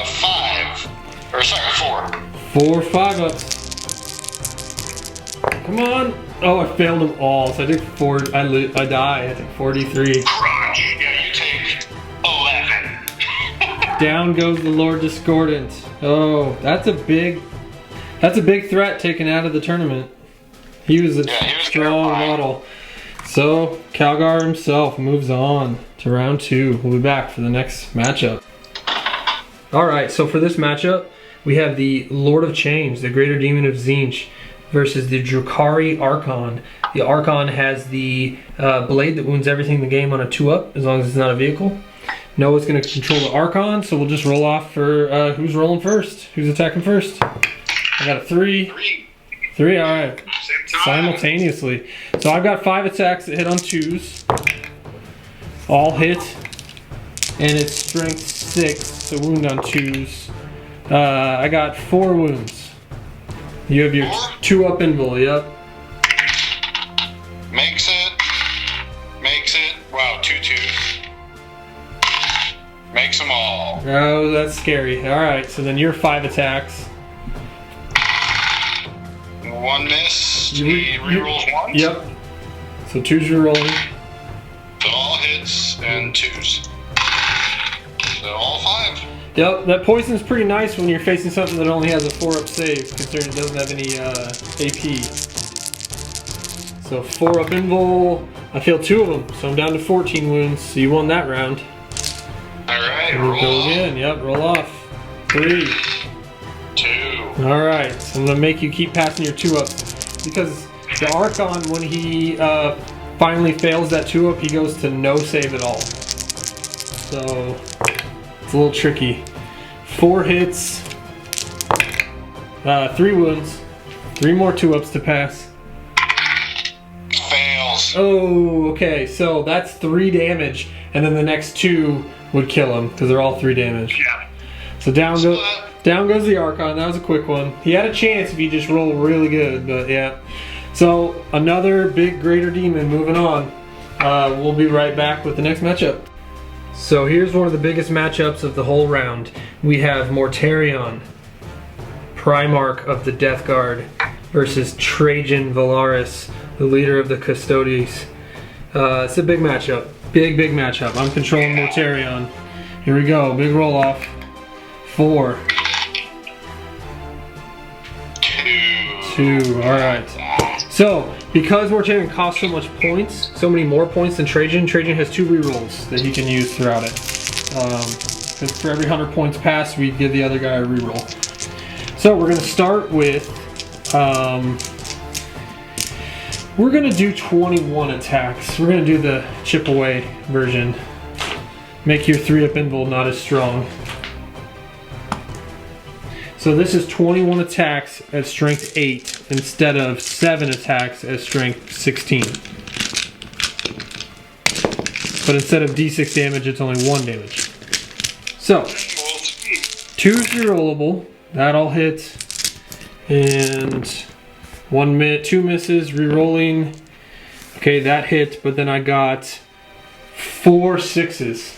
5. Or sorry, 4. 4 5-ups. Come on. Oh, I failed them all. So I took 4. I die. I took 43. Crunch. Yeah, you take 11. Down goes the Lord Discordant. Oh, that's a big threat taken out of the tournament. He was a strong terrifying. model. So Cowgar himself moves on to round 2. We'll be back for the next matchup. Alright, so for this matchup, we have the Lord of Change, the Greater Demon of Tzeentch, versus the Drukhari Archon. The Archon has the blade that wounds everything in the game on a 2-up, as long as it's not a vehicle. Noah's going to control the Archon, so we'll just roll off for who's rolling first. Who's attacking first? I got a 3. 3, alright. Simultaneously. So I've got 5 attacks that hit on 2s. All hit. And it's strength 6, so wound on 2s. I got 4 wounds. You have your 2-up invul, yep. Makes it. Makes it. Wow, 2 2s. Makes them all. Oh, that's scary. Alright, so then your 5 attacks. one miss. He rerolls once. Yep. So 2s you're rolling. So all hits and 2s. So all 5. Yep, that poison's pretty nice when you're facing something that only has a 4-up save, considering it doesn't have any AP. So 4-up invul. I failed 2 of them, so I'm down to 14 wounds. So you won that round. Alright, We'll roll go off. again. Yep, roll off. 3. 2. Alright, so I'm going to make you keep passing your 2-ups. Because the Yncarne, when he finally fails that 2-up, he goes to no save at all. So it's a little tricky. 4 hits. 3 wounds. 3 more 2-ups to pass. Fails. Oh, okay, so that's 3 damage. And then the next 2 would kill him, because they're all 3 damage. Yeah. So down goes the Yncarne. That was a quick one. He had a chance if he just rolled really good, but yeah. So another big greater demon moving on. We'll be right back with the next matchup. So here's one of the biggest matchups of the whole round. We have Mortarion, Primarch of the Death Guard, versus Trajan Valaris, the leader of the Custodes. It's a big matchup. Big matchup. I'm controlling Mortarion. Here we go. Big roll off. 4. 2. Alright. So, because Mortarion costs so much points, so many more points than Trajan, Trajan has 2 rerolls that he can use throughout it. Because for every 100 points passed, we give the other guy a reroll. So, we're going to start with... we're going to do 21 attacks. We're going to do the chip away version. Make your 3-up invul not as strong. So this is 21 attacks at strength 8 instead of 7 attacks at strength 16. But instead of d6 damage, it's only 1 damage. So, 2's rerollable. That all hit. And 2 misses, rerolling. Okay, that hit, but then I got 4 6s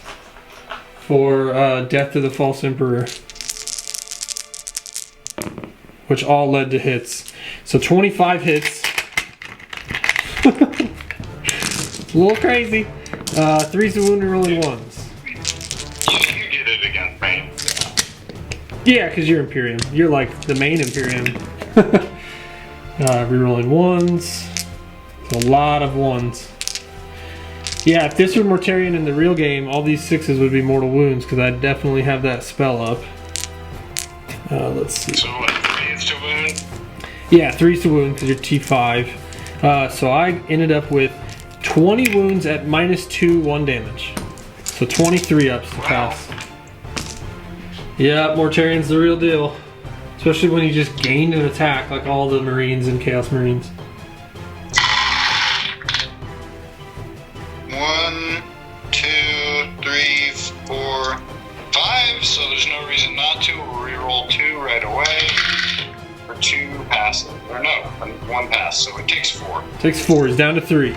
for Death to the False Emperor, which all led to hits. So 25 hits. A little crazy. 3's the wound, rolling 1s. You get it against me. Yeah, because you're Imperium. You're like the main Imperium. Rerolling 1s. A lot of 1s. Yeah, if this were Mortarion in the real game, all these 6s would be mortal wounds, because I definitely have that spell up. Let's see. So what, 3's to wound? Yeah, 3's to wound because you're T5. So I ended up with 20 wounds at -2, 1 damage. So 23 ups to pass. Yeah, Mortarion's the real deal. Especially when he just gained an attack like all the Marines and Chaos Marines. 1, 2, 3, 4, 5. So there's no reason not to. We'll reroll 2 right away. For 2 passes. Or no, 1 pass. So it takes 4. Takes 4. He's down to 3.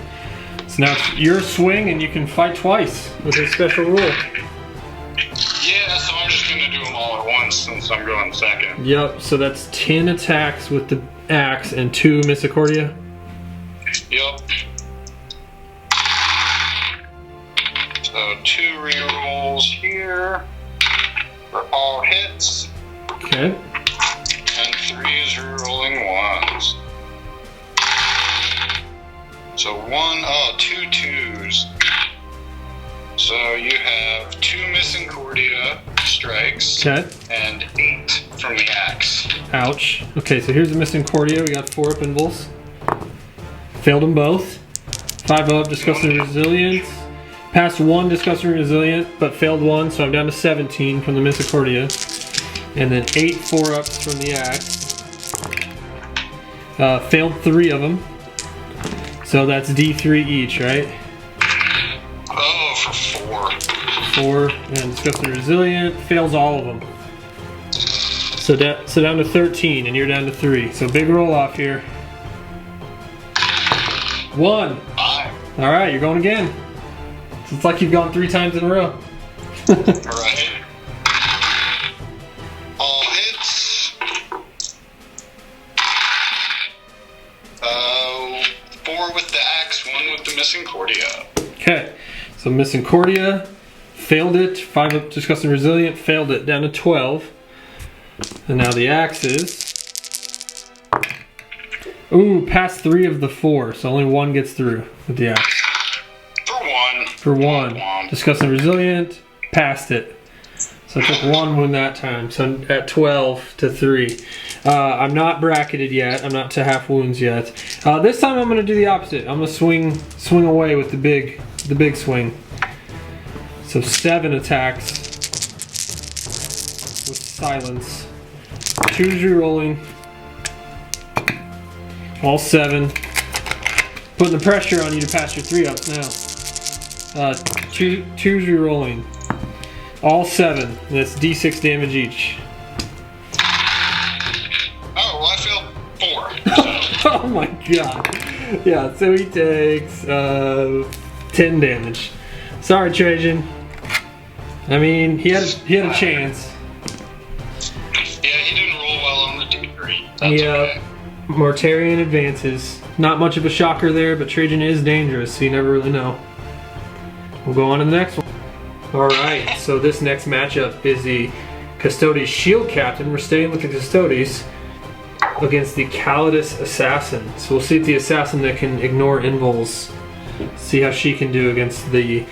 So now it's your swing and you can fight twice with a special rule. Yeah, so I'm just gonna do them all at once since I'm going second. Yep, so that's 10 attacks with the axe and 2 Misericordia. Yep. So 2 rerolls here for all hits, Okay. and 3 is rerolling 1s. So 2 2s. So you have 2 Misericordia strikes Okay. and 8 from the axe. Ouch. Okay, so here's the Misericordia. We got 4 up invuls. Failed them both. 5 up, Disgusting Resilience. Passed 1 Disgusting Resilient, but failed 1, so I'm down to 17 from the Misericordia. And then 8 4-ups from the axe. Failed 3 of them. So that's D3 each, right? Oh, for 4. 4, and Disgusting Resilient. Fails all of them. So down to 13, and you're down to 3. So big roll off here. 1. 5. Alright, you're going again. So it's like you've gone 3 times in a row. Right. All hits. So Misericordia, failed it. 5 up, Disgusting Resilient, failed it, down to 12. And now the axes. Ooh, passed 3 of the 4, so only 1 gets through with the axe. For one. Disgusting Resilient, passed it. So I took 1 wound that time. So at 12 to 3. I'm not bracketed yet. I'm not to half wounds yet. This time I'm gonna do the opposite. I'm gonna swing away with the big swing. So 7 attacks with silence. Choose re-rolling. All 7. Putting the pressure on you to pass your 3-ups now. Choose re-rolling. All 7. And that's D6 damage each. Oh, well, I failed 4. Oh my god. Yeah, so he takes 10 damage. Sorry, Trajan. I mean, he had a chance. Yeah, he didn't roll well on the D3. That's okay. Mortarion advances. Not much of a shocker there, but Trajan is dangerous, so you never really know. We'll go on to the next one. Alright, so this next matchup is the Custodes Shield Captain. We're staying with the Custodes against the Calidus Assassin. So we'll see if the Assassin that can ignore invols, see how she can do against the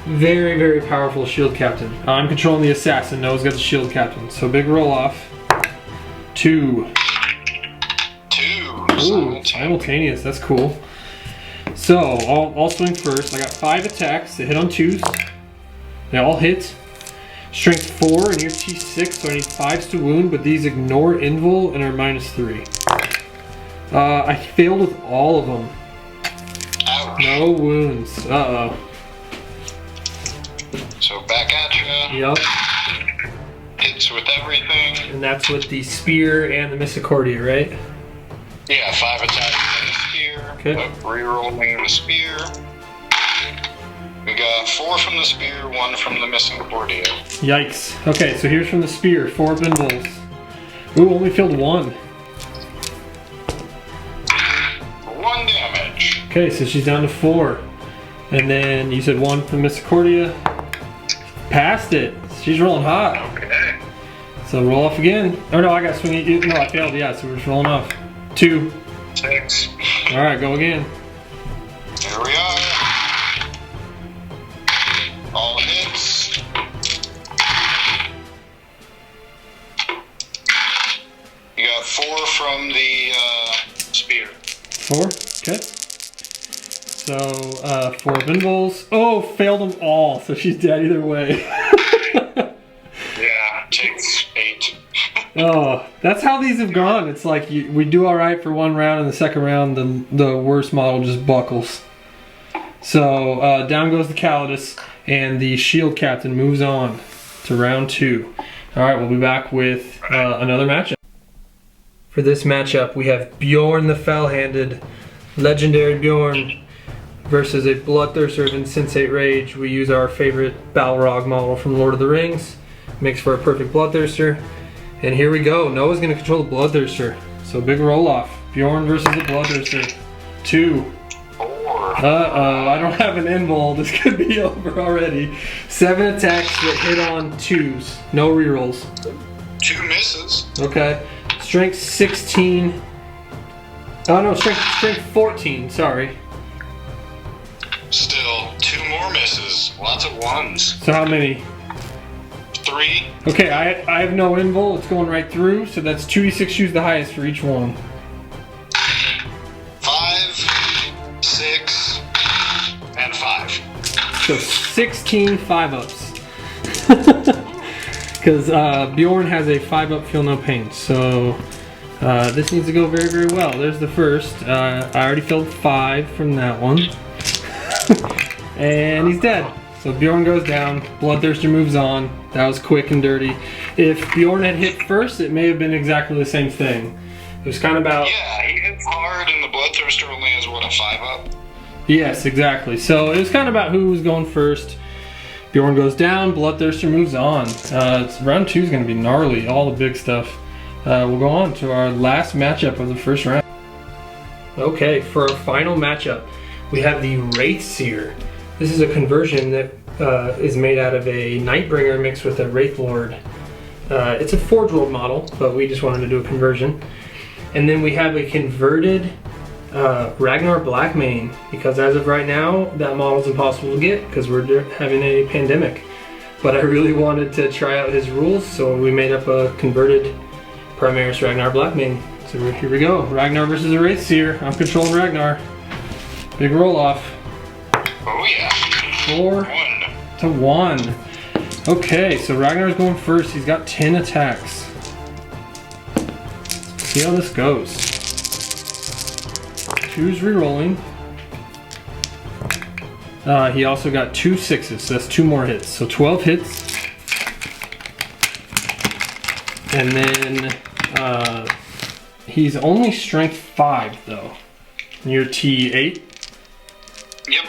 very, very powerful Shield Captain. I'm controlling the Assassin. Noah's got the Shield Captain. So big roll off. 2. Ooh, simultaneous. That's cool. So I'll swing first. I got 5 attacks that hit on 2s. They all hit. Strength 4 and you're T6, so I need 5s to wound, but these ignore invul and are -3. I failed with all of them. Ouch. No wounds. Uh-oh. So back at you. Yep. Hits with everything. And that's with the spear and the Misericordia, right? Yeah, 5 attacks with the spear. Okay. Rerolling the spear. We got 4 from the spear, 1 from the Misericordia. Yikes. Okay, so here's from the spear. 4 binbles. Ooh, only failed 1. 1 damage. Okay, so she's down to 4. And then you said 1 from Misericordia. Passed it. She's rolling hot. Okay. So roll off again. Oh no, I got swinging. No, I failed. Yeah, so we're just rolling off. 2. 6. All right, go again. Here we are. All hits. You got 4 from the spear. 4. Okay. So 4 binbles. Oh, failed them all. So she's dead either way. Yeah, takes 8. Oh, that's how these have gone. It's like we do all right for 1 round, and the second round, the worst model just buckles. So down goes the Calidus, and the Shield Captain moves on to round 2. All right, we'll be back with another matchup. For this matchup, we have Bjorn the Fell-Handed, legendary Bjorn, versus a Bloodthirster of Insensate Rage. We use our favorite Balrog model from Lord of the Rings. Makes for a perfect Bloodthirster. And here we go. Noah's going to control the Bloodthirster. So big roll off. Bjorn versus the Bloodthirster. 2. 4. Uh-oh, I don't have an invul. This could be over already. 7 attacks that hit on 2s. No rerolls. 2 misses. Okay. Strength 16. Oh no, strength 14, sorry. Still 2 more misses. Lots of 1s. So how many? 3. Okay, I have no invul. It's going right through, so that's 2d6. Choose the highest for each one. 5, 6, and 5. So 16 5-ups. Because Bjorn has a 5-up feel no pain. So this needs to go very, very well. There's the first. I already filled 5 from that one. And he's dead. So Bjorn goes down. Bloodthirster moves on. That was quick and dirty. If Bjorn had hit first, it may have been exactly the same thing. It was kind of about... Yeah, he hits hard and the Bloodthirster only has, what, a 5-up? Yes, exactly. So it was kind of about who was going first. Bjorn goes down, Bloodthirster moves on. Round 2 is going to be gnarly, all the big stuff. We'll go on to our last matchup of the first round. Okay, for our final matchup, we have the Wraithseer This is a conversion that is made out of a Nightbringer mixed with a Wraithlord. It's a Forge World model, but we just wanted to do a conversion. And then we have a converted Ragnar Blackmane, because as of right now, that model is impossible to get because we're having a pandemic. But I really wanted to try out his rules, so we made up a converted Primaris Ragnar Blackmane. So here we go, Ragnar versus a Wraithseer. I'm controlling Ragnar. Big roll off. Oh yeah. 4-1. Okay, so Ragnar's going first. He's got 10 attacks. See how this goes. 2's re-rolling. He also got 2 6s, so that's 2 more hits. So 12 hits. And then he's only strength 5 though. And you're T8? Yep.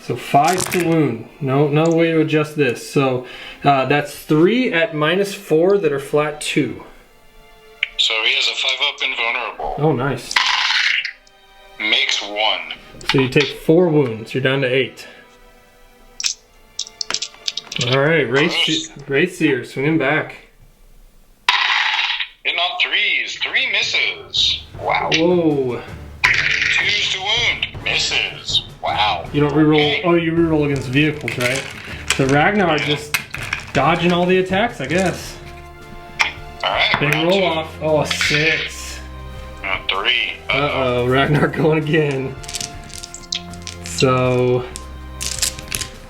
So 5 to wound. No way to adjust this. So that's 3 at -4 that are flat 2. So he has a 5-up invulnerable. Oh, nice. Makes 1. So you take 4 wounds. You're down to 8. All right, Wraithseer, swinging back. Hitting on 3s. 3 misses. Wow. Whoa. 2s to wound. Misses. Wow. You don't reroll. Okay. Oh, you reroll against vehicles, right? So Ragnar just dodging all the attacks, I guess. All right. Big roll off. Oh, a 6. 3. Uh-oh, Ragnar going again. So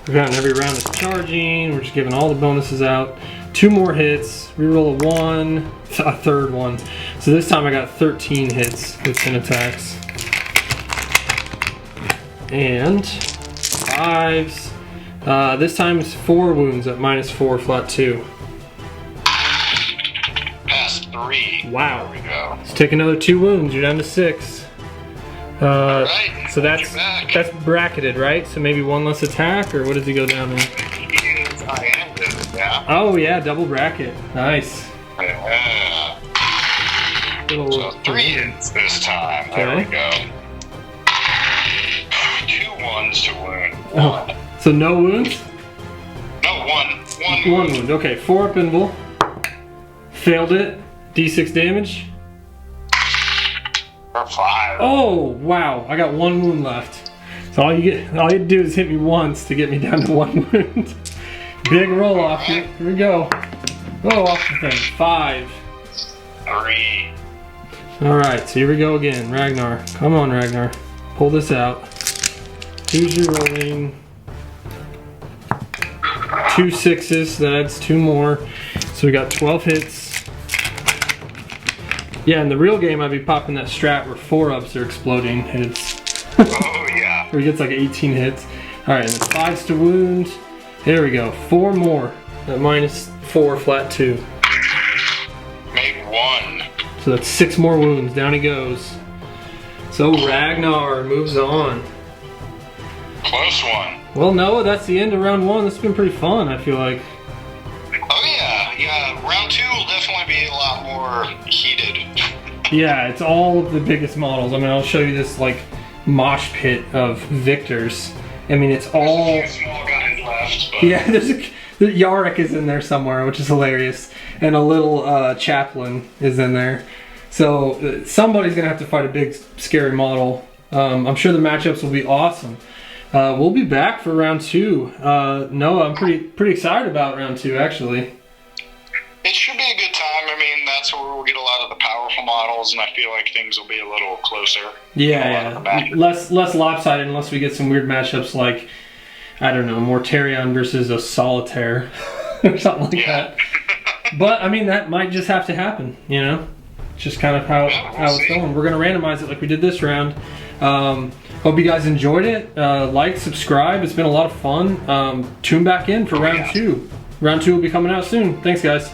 we've gotten every round of charging. We're just giving all the bonuses out. 2 more hits. Reroll a 1. A 3rd one. So this time I got 13 hits with 10 attacks. And 5s. This time it's 4 wounds at -4 flat 2. Pass 3. Wow. There we go. Let's take another 2 wounds. You're down to 6. Alright. So that's bracketed, right? So maybe 1 less attack, or what does he go down in? Yeah. Oh yeah, double bracket. Nice. Yeah. Little, So 3 hits this time. Okay. There we go. 2 1s to wound. 1. Oh. So no wounds? No, 1. 1 wound. Okay, 4 up invul. Failed it. D6 damage. For 5. Oh wow! I got 1 wound left. So all you do is hit me once to get me down to 1 wound. Big roll off. Here we go. Oh, off the thing. 5. 3. All right. So here we go again. Ragnar. Come on, Ragnar. Pull this out. 2's rolling. 2 6s. That adds 2 more. So we got 12 hits. Yeah, in the real game, I'd be popping that strat where 4-ups are exploding hits. Oh, yeah. Where he gets like 18 hits. All right, and then 5s to wound. There we go. 4 more at -4 flat 2. Make 1. So that's 6 more wounds. Down he goes. So Ragnar moves on. Close one. Well, Noah, that's the end of round 1. This has been pretty fun, I feel like. Oh, yeah. Round 2 will definitely be a lot more heated. Yeah, it's all of the biggest models. I mean, I'll show you this like mosh pit of victors. I mean, it's all. There's a few small guys left, but... Yeah, the Yara is in there somewhere, which is hilarious, and a little chaplain is in there. So somebody's gonna have to fight a big, scary model. I'm sure the matchups will be awesome. We'll be back for round 2. Noah, I'm pretty excited about round 2, actually. It should be a good time. I mean, that's where we'll get a lot of the powerful models, and I feel like things will be a little closer. Yeah. Less lopsided, unless we get some weird matchups like, I don't know, Mortarion versus a Solitaire or something like that. But I mean, that might just have to happen, you know? Just kind of how it's going. We're gonna randomize it like we did this round. Hope you guys enjoyed it. Like, subscribe. It's been a lot of fun. Tune back in for round 2. Round 2 will be coming out soon. Thanks, guys.